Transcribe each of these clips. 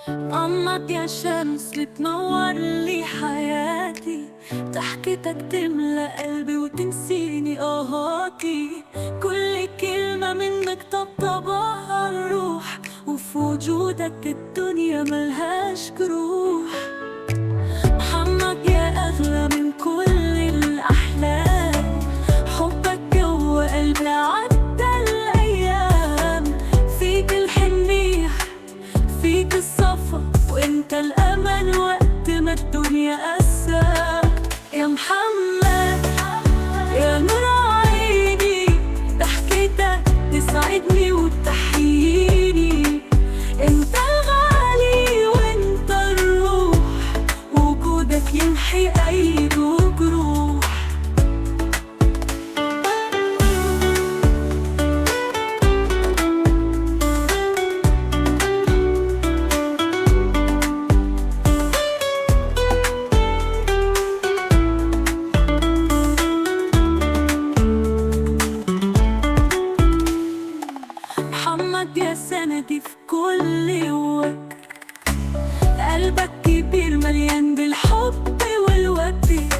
قمرت يا شمس بتنور لي حياتي، ضحكتك تملى قلبي وتنسيني آهاتي. كل كلمة منك طبطبها الروح، وفي وجودك الدنيا ملهاش جروح. محمد يا أغلى من كل الأحلام، حبك جوا قلبي عدى الأيام. فيك الحنية فيك الصفا، وانت الأمل وقت ما الدنيا قاسى. يا محمد يا نور عيني، ضحكتك تسعدني وتحييني. انت الغالي وانت الروح، وجودك يمحي أي جروح. محمد يا سندي في كل وقت، قلبك كبير مليان بالحب والود.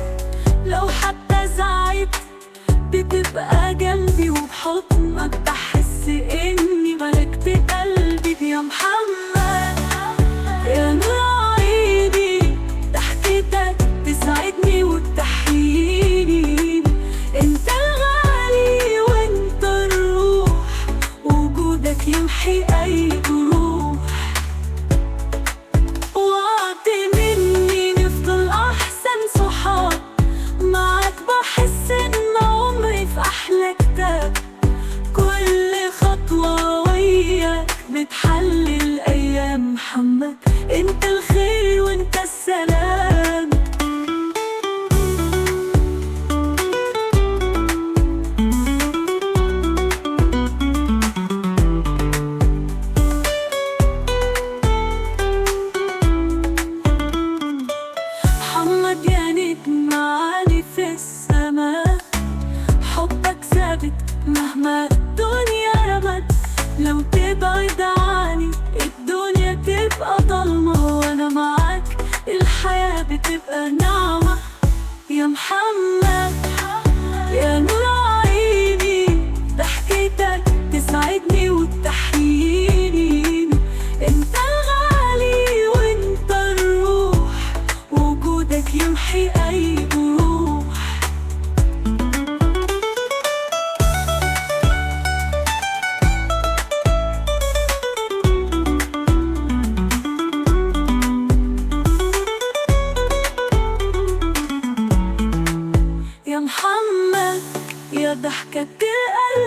لو حتى زعلت بتبقى جنبي، وبحضنك بحس إني ملكت قلبي. يا محمد يا نور عيني، ضحكتك تسعدني وتحييني. انت الغالي وانت الروح، وجودك يمحي أي جروح. وعد مني نفضل أحسن صحاب، معاك بحس إن عمري في أحلى كتاب. كل خطوة وياك بتحلي الأيام. محمد انت الخير وانت السلام. محمد يا نجم عالي في السماء، حبك ثابت مهما الدنيا رمت. لو تبعد عني الدنيا تبقى ضلمة، وانا معاك الحياة بتبقى نعمة. يا محمد يا نور عيني، ضحكتك تسعدني وتحييني. انت الغالي وانت الروح، وجودك يمحي أي جروح. يا محمد يا ضحكة القلب.